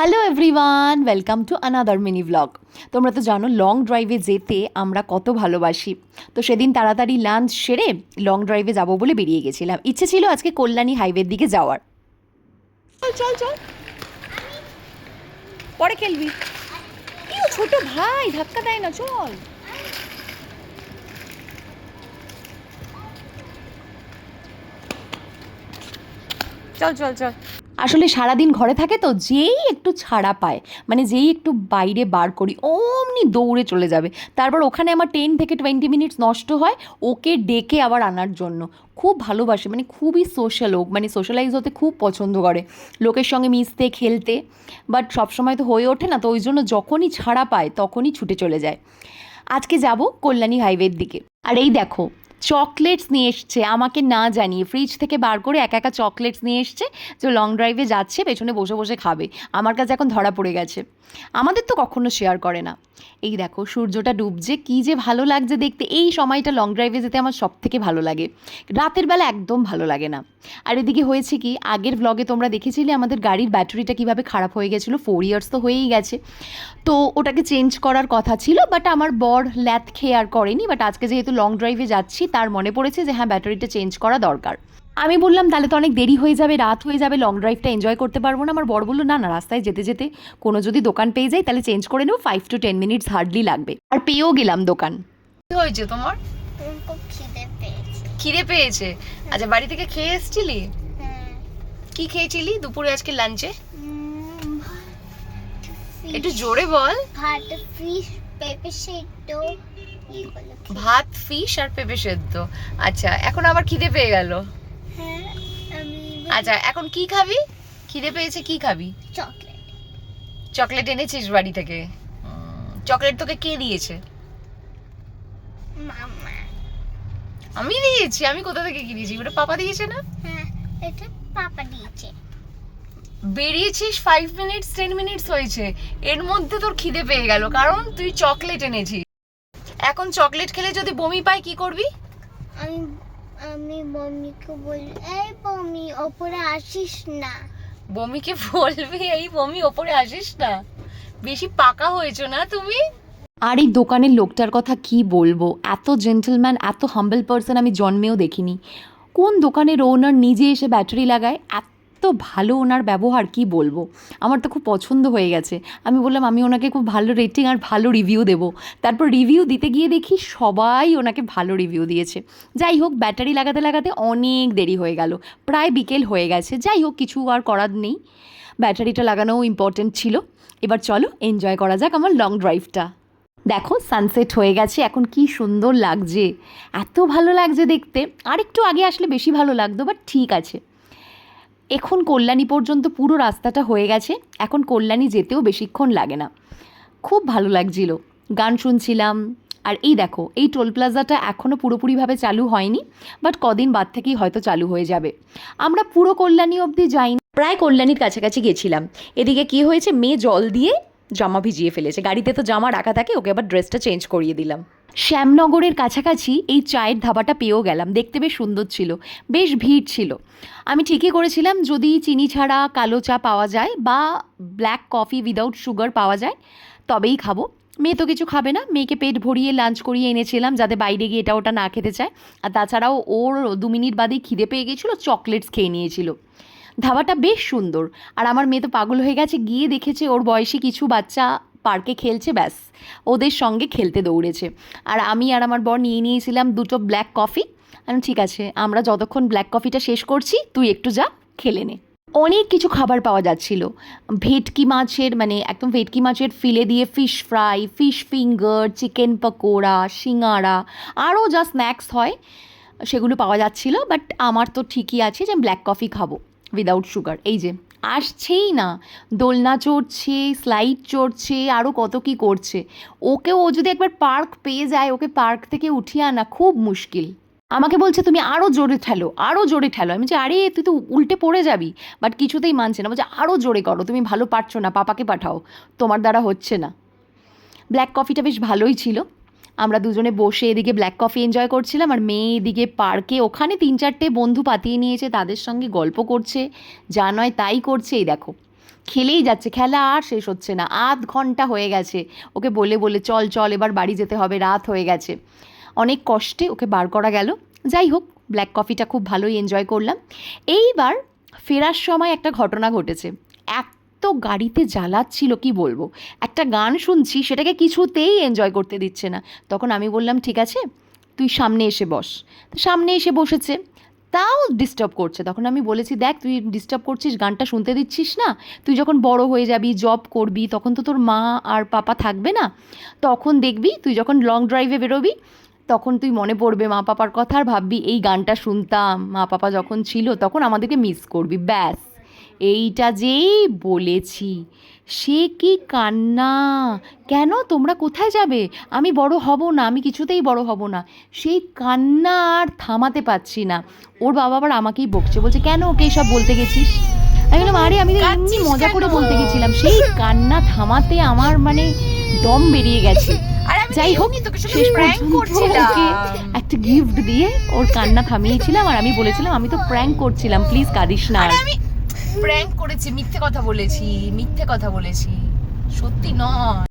Hello everyone, welcome to another mini blog. তোমরা তো জানো লং ড্রাইভে যেতে আমরা কত ভালোবাসি। তো সেদিন তাড়াতাড়ি লাঞ্চ সেরে লং ড্রাইভে যাব বলে বেরিয়ে গেছিলাম। ইচ্ছে ছিল আজকে কল্যাণী হাইওয়ের দিকে যাওয়ার। চল চল চল, পরে খেলবি। ছোট ভাই ধাক্কা দেয় না, চল। চল চল চল। আসলে সারাদিন ঘরে থাকে তো, যেই একটু ছাড়া পায়, মানে যেই একটু বাইরে বার করি অমনি দৌড়ে চলে যাবে। তারপর ওখানে আমার 10 থেকে 20 মিনিটস নষ্ট হয় ওকে ডেকে আবার আনার জন্য। খুব ভালোবাসে, মানে খুবই সোশ্যাল ও, মানে সোশ্যালাইজ হতে খুব পছন্দ করে, লোকের সঙ্গে মিশতে খেলতে। বাট সবসময় তো হয়ে ওঠে না, তো ওই জন্য যখনই ছাড়া পায় তখনই ছুটে চলে যায়। আজকে যাব কল্যাণী হাইওয়ের দিকে। আর এই দেখো, চকলেটস নিয়ে এসছে আমাকে না জানিয়ে, ফ্রিজ থেকে বার করে একা একা চকলেটস নিয়ে এসছে, যে লং ড্রাইভে যাচ্ছে পেছনে বসে বসে খাবে। আমার কাছে এখন ধরা পড়ে গেছে, আমাদের তো কখনো শেয়ার করে না। এই দেখো সূর্যটা ডুবছে, কী যে ভালো লাগছে দেখতে। এই সময়টা লং ড্রাইভে যেতে আমার সব থেকে ভালো লাগে, রাতের বেলা একদম ভালো লাগে না। আর এদিকে হয়েছে কি, আগের ব্লগে তোমরা দেখেছিলে আমাদের গাড়ির ব্যাটারিটা কীভাবে খারাপ হয়ে গেছিলো। 4 ইয়ার্স তো হয়েই গেছে, তো ওটাকে চেঞ্জ করার কথা ছিল, বাট আমার বর ল্যাথ খেয়ে আর করেনি। বাট আজকে যেহেতু লং ড্রাইভে যাচ্ছি, তার মনে পড়েছে যে হ্যাঁ ব্যাটারিটা চেঞ্জ করা দরকার। আমি বললাম তাহলে তো অনেক দেরি হয়ে যাবে, রাত হয়ে যাবে, লং ড্রাইভটা এনজয় করতে পারবো না। আমার বর বললো না না, রাস্তায় যেতে যেতে কোনো যদি দোকান পেয়ে যাই তাহলে চেঞ্জ করে নেবো, 5 to 10 মিনিটস হার্ডলি লাগবে। আর পেয়েও গেলাম দোকান। কি হয়েছে তোমার? খিদে পেয়েছে? আচ্ছা, বাড়ি থেকে খেয়ে এসেছিলি? কি খেয়েছিলি দুপুরে আজকে লাঞ্চে? একটু জোরে বল। ভাত, ফিশ, পেঁপে সেদ্ধ। ভাত, ফিশ আর পেঁপে সেদ্ধ। আচ্ছা, এখন আবার খিদে পেয়ে গেল। হ্যাঁ, আচ্ছা, এখন কি খাবি? খিদে পেয়েছে, কি খাবি? চকলেট। চকলেট এনেছিস বাড়ি থেকে? চকলেট তোকে কে দিয়েছে? মামা। আমি দিয়েছি? আমি কোথা থেকে কিনেছি? ওটা পাপা দিয়েছে না? হ্যাঁ, এটা পাপা দিয়েছে। বেরিয়েছিস 5 মিনিটস 10 মিনিটস হয়েছে, এর মধ্যে তোর খিদে পেয়ে গেল কারণ তুই চকলেট এনেছিস। এখন চকলেট খেলে যদি বমি পায় কি করবি? আমি আমি মম্মিকে বলি, এই মম্মি ওপরে আসিস না। বমিকে বলবি এই বমি ওপরে আসিস না? বেশি পাকা হয়েছো না তুমি? আর এই দোকানের লোকটার কথা কি বলবো, এত জেন্টলম্যান, এত হাম্বল পার্সন আমি জন্মেও দেখিনি। কোন দোকানের ওনার নিজে এসে ব্যাটারি লাগায়, এত ভালো ওনার ব্যবহার, কি বলবো। আমার তো খুব পছন্দ হয়ে গেছে। আমি বললাম আমি ওনাকে খুব ভালো রেটিং আর ভালো রিভিউ দেবো। তারপর রিভিউ দিতে গিয়ে দেখি সবাই ওনাকে ভালো রিভিউ দিয়েছে। যাই হোক, ব্যাটারি লাগাতে লাগাতে অনেক দেরি হয়ে গেল, প্রায় বিকেল হয়ে গেছে। যাই হোক, কিছু আর করার নেই, ব্যাটারিটা লাগানোও ইম্পর্টেন্ট ছিল। এবার চলো এনজয় করা যাক আমার লং ড্রাইভটা। দেখো সানসেট হয়ে গেছে, এখন কি সুন্দর লাগছে, এত ভালো লাগছে দেখতে। আর একটু আগে আসলে বেশি ভালো লাগতো, বাট ঠিক আছে। এখন কল্যাণী পর্যন্ত পুরো রাস্তাটা হয়ে গেছে, এখন কল্যাণী যেতেও বেশিক্ষণ লাগে না। খুব ভালো লাগছিল, গান শুনছিলাম। আর এই দেখো, এই টোল প্লাজাটা এখনও পুরোপুরিভাবে চালু হয়নি, বাট কদিন বাদ থেকেই হয়তো চালু হয়ে যাবে। আমরা পুরো কল্যাণী অবধি যাইনি, প্রায় কল্যাণীর কাছাকাছি গেছিলাম। এদিকে কি হয়েছে, মেয়ে জল দিয়ে জামা ভিজিয়ে ফেলেছে, গাড়িতে তো জামা রাখা থাকে, ওকে আবার ড্রেসটা চেঞ্জ করিয়ে দিলাম। শ্যামনগরের কাছাকাছি এই চায়ের ধাবাটা পেয়েও গেলাম, দেখতে বেশ সুন্দর ছিল, বেশ ভিড় ছিল। আমি ঠিকই করেছিলাম, যদি চিনি ছাড়া কালো চা পাওয়া যায় বা ব্ল্যাক কফি উইদাউট সুগার পাওয়া যায় তবেই খাবো। মেয়ে তো কিছু খাবে না, মেয়েকে পেট ভরিয়ে লাঞ্চ করিয়ে এনেছিলাম যাতে বাইরে গিয়ে এটা ওটা না খেতে চায়। আর তাছাড়াও ওর 2 মিনিট বাদেই খিদে পেয়ে গেছিলো, চকলেটস খেয়ে নিয়েছিল। ধাবাটা বেশ সুন্দর। আর আমার মেয়ে তো পাগল হয়ে গেছে, গিয়ে দেখেছে ওর বয়সী কিছু বাচ্চা পার্কে খেলছে, ব্যাস ওদের সঙ্গে খেলতে দৌড়েছে। আর আমি আর আমার বর নিয়ে নিয়েছিলাম 2টো ব্ল্যাক কফি। আমি ঠিক আছে, আমরা যতক্ষণ ব্ল্যাক কফিটা শেষ করছি তুই একটু যা খেলে নে। অনেক কিছু খাবার পাওয়া যাচ্ছিল, ভেটকি মাছের, মানে একদম ভেটকি মাছের ফিলে দিয়ে fish fry, fish finger, chicken pakora, singara, আরও যা স্ন্যাক্স হয় সেগুলো পাওয়া যাচ্ছিল। বাট আমার তো ঠিকই আছে যে ব্ল্যাক কফি খাবো উইদাউট সুগার। এই যে আসছেই না, দোলনা চড়ছে, স্লাইড চড়ছে, আরও কত কী করছে। ওকেও, ও যদি একবার পার্ক পেয়ে যায়, ওকে পার্ক থেকে উঠিয়ে আনা খুব মুশকিল। আমাকে বলছে তুমি আরও জোরে ঠেলো, আরও জোরে ঠেলো। আমি বলছি আরে তুই তো উল্টে পড়ে যাবি, বাট কিছুতেই মানছে না, বলছে আরও জোরে করো, তুমি ভালো পারছো না, পাপাকে পাঠাও, তোমার দ্বারা হচ্ছে না। ব্ল্যাক কফিটা বেশ ভালোই ছিল। আমরা দুজনে বসে এদিকে ব্ল্যাক কফি এনজয় করছিলাম, আর মেয়ে এদিকে পার্কে, ওখানে 3-4টে বন্ধু পাতিয়ে নিয়েছে, তাদের সঙ্গে গল্প করছে, যা নয় তাই করছে। এই দেখো খেলেই যাচ্ছে, খেলা আর শেষ হচ্ছে না, আধ ঘন্টা হয়ে গেছে ওকে বলে বলে চল চল এবার বাড়ি যেতে হবে, রাত হয়ে গেছে। অনেক কষ্টে ওকে বার করা গেল। যাই হোক, ব্ল্যাক কফিটা খুব ভালোই এনজয় করলাম। এইবার ফেরার সময় একটা ঘটনা ঘটেছে। এত গাড়িতে জ্বালাচ্ছিল কি বলবো, একটা গান শুনছি সেটাকে কিছুতেই এনজয় করতে দিচ্ছে না। তখন আমি বললাম ঠিক আছে তুই সামনে এসে বস। তো সামনে এসে বসেছে, তাও ডিস্টার্ব করছে। তখন আমি বলেছি দেখ তুই ডিস্টার্ব করছিস, গানটা শুনতে দিচ্ছিস না, তুই যখন বড় হয়ে যাবি, জব করবি, তখন তো তোর মা আর পাপা থাকবে না, তখন দেখবি তুই যখন লং ড্রাইভে বেরোবি তখন তুই মনে পড়বে মা পাপার কথা আর ভাববি এই গানটা শুনতাম, মা পাপা যখন ছিল তখন আমাদেরকে মিস করবি। ব্যাস এইটা যেই বলেছি সে কি কান্না, কেন তোমরা কোথায় যাবে, আমি বড় হব না, আমি কিছুতেই বড় হব না। সেই কান্না আর থামাতে পারছি না। ওর বাবা আবার আমাকেই বকছে, বলছে কেন ওকে এইসব বলতে গেছিস। আমি বললাম আরে আমি তো এমনি মজা করে বলতে গেছিলাম। সেই কান্না থামাতে আমার মানে দম বেরিয়ে গেছে। যাই হোক, শেষ পর্যন্ত ওকে একটা গিফট দিয়ে ওর কান্না থামিয়েছিলাম, আর আমি বলেছিলাম আমি তো প্র্যাঙ্ক করছিলাম, প্লিজ কাঁদিস না। প্র্যাঙ্ক করেছি, মিথ্যে কথা বলেছি, সত্যি নয়।